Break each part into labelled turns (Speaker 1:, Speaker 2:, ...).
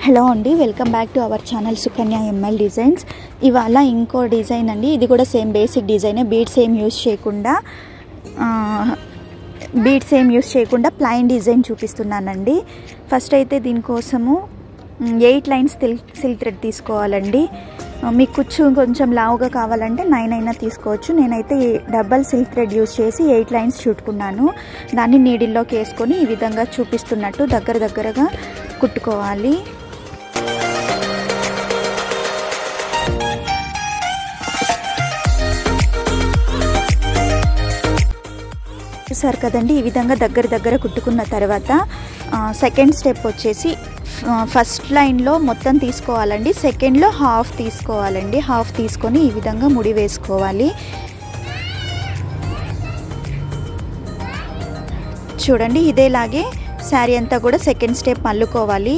Speaker 1: Hello అండి, welcome back to our channel Sukanya ML designs. ఇవాళ ఇంకో డిజైన్ అండి. ఇది కూడా సేమ్ బేసిక్ డిజైనే. బీడ్స్ ఏం యూజ్ చేయకుండా ప్లైన్ డిజైన్ చూపిస్తున్నానండి. ఫస్ట్ అయితే దీనికోసము 8 లైన్స్ సిల్క్ థ్రెడ్ తీసుకోవాలండి. మీకు కుచ్చు కొంచెం లావుగా కావాలంటే 9 అయినా తీసుకోవచ్చు. నేనైతే డబల్ సిల్క్ థ్రెడ్ యూజ్ చేసి 8 లైన్స్ చుట్టుకున్నాను. దాన్ని నీడిల్లోకి వేసుకొని ఈ విధంగా చూపిస్తున్నట్టు దగ్గరగా కుట్టుకోవాలి. చూసారు కదండి, ఈ విధంగా దగ్గర కుట్టుకున్న తర్వాత సెకండ్ స్టెప్ వచ్చేసి ఫస్ట్ లైన్లో మొత్తం తీసుకోవాలండి. సెకండ్లో హాఫ్ తీసుకోవాలండి. హాఫ్ తీసుకొని ఈ విధంగా ముడి వేసుకోవాలి. చూడండి, ఇదేలాగే శారీ అంతా కూడా సెకండ్ స్టెప్ అల్లుకోవాలి.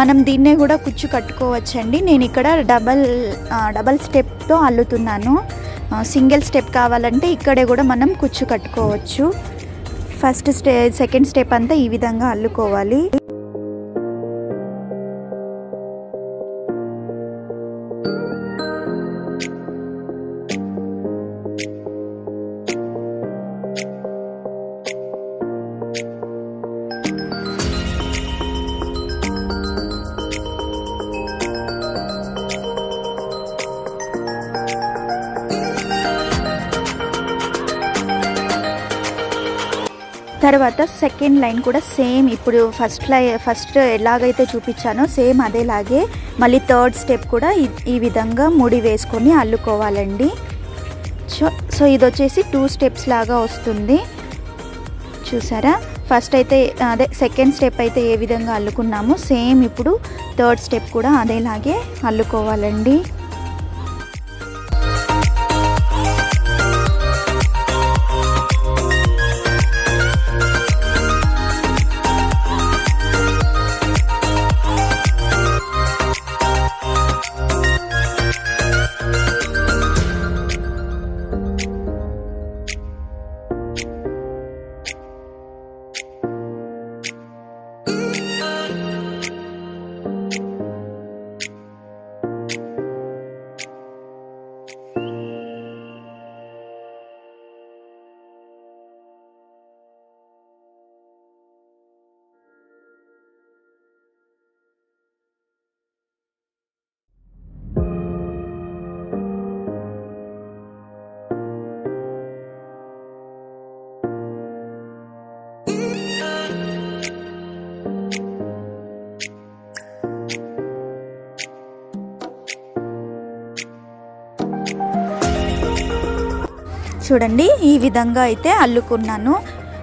Speaker 1: మనం దీన్నే కూడా కుచ్చు కట్టుకోవచ్చండి. నేను ఇక్కడ డబల్ స్టెప్తో అల్లుతున్నాను. సింగిల్ స్టెప్ కావాలంటే ఇక్కడే కూడా మనం కుచ్చు కట్టుకోవచ్చు. సెకండ్ స్టెప్ అంతా ఈ విధంగా అల్లుకోవాలి. తర్వాత సెకండ్ లైన్ కూడా సేమ్ ఇప్పుడు ఫస్ట్ ఎలాగైతే చూపించానో సేమ్ అదేలాగే మళ్ళీ థర్డ్ స్టెప్ కూడా ఈ విధంగా ముడి వేసుకొని అల్లుకోవాలండి. సో ఇది వచ్చేసి 2 స్టెప్స్ లాగా వస్తుంది. చూసారా, ఫస్ట్ అయితే అదే సెకండ్ స్టెప్ అయితే ఏ విధంగా అల్లుకున్నామో సేమ్ ఇప్పుడు థర్డ్ స్టెప్ కూడా అదేలాగే అల్లుకోవాలండి. చూడండి, ఈ విధంగా అయితే అల్లుకున్నాను.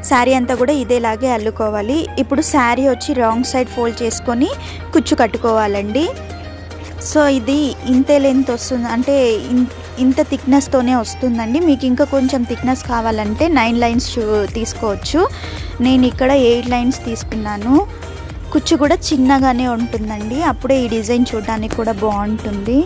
Speaker 1: శారీ అంతా కూడా ఇదేలాగే అల్లుకోవాలి. ఇప్పుడు శారీ వచ్చి రాంగ్ సైడ్ ఫోల్డ్ చేసుకొని కుచ్చు కట్టుకోవాలండి. సో ఇది ఇంతే లెంత్ వస్తుంది, అంటే ఇంత థిక్నెస్తోనే వస్తుందండి. మీకు ఇంకా కొంచెం థిక్నెస్ కావాలంటే 9 లైన్స్ తీసుకోవచ్చు. నేను ఇక్కడ 8 లైన్స్ తీసుకున్నాను. కుచ్చు కూడా చిన్నగానే ఉంటుందండి, అప్పుడే ఈ డిజైన్ చూడడానికి కూడా బాగుంటుంది.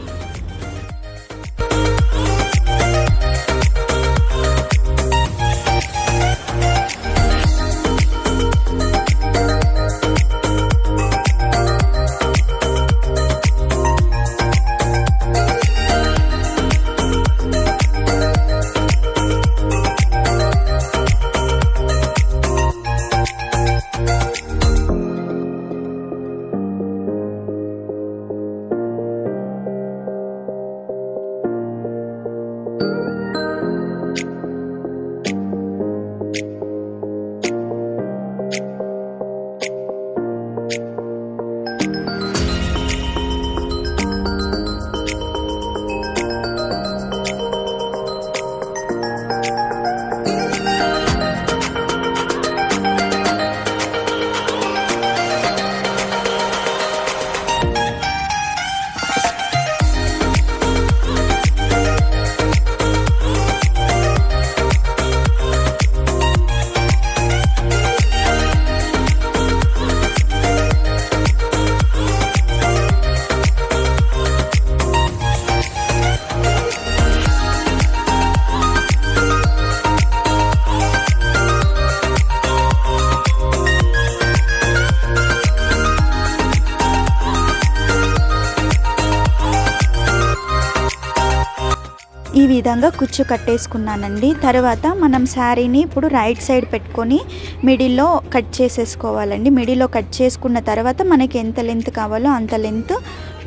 Speaker 1: ఈ విధంగా కుచ్చు కట్టేసుకున్నానండి. తర్వాత మనం శారీని ఇప్పుడు రైట్ సైడ్ పెట్టుకొని మిడిల్లో కట్ చేసేసుకోవాలండి. మిడిల్లో కట్ చేసుకున్న తర్వాత మనకి ఎంత లెంత్ కావాలో అంత లెంత్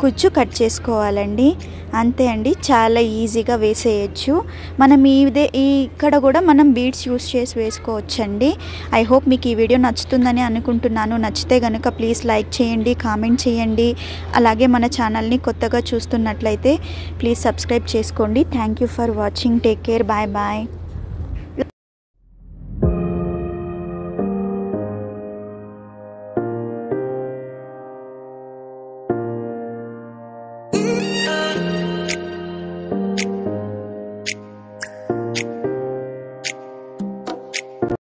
Speaker 1: కుచ్చు కట్ చేసుకోవాలండి. అంతే అండి, చాలా ఈజీగా వేసేయచ్చు. మనం ఇక్కడ కూడా మనం బీడ్స్ యూస్ చేసి వేసుకోవచ్చండి. ఐ హోప్ మీకు ఈ వీడియో నచ్చుతుందని అనుకుంటున్నాను. నచ్చితే కనుక ప్లీజ్ లైక్ చేయండి, కామెంట్ చేయండి. అలాగే మన ఛానల్ని కొత్తగా చూస్తున్నట్లయితే ప్లీజ్ సబ్స్క్రైబ్ చేసుకోండి. Thank you for watching. Take care. Bye bye.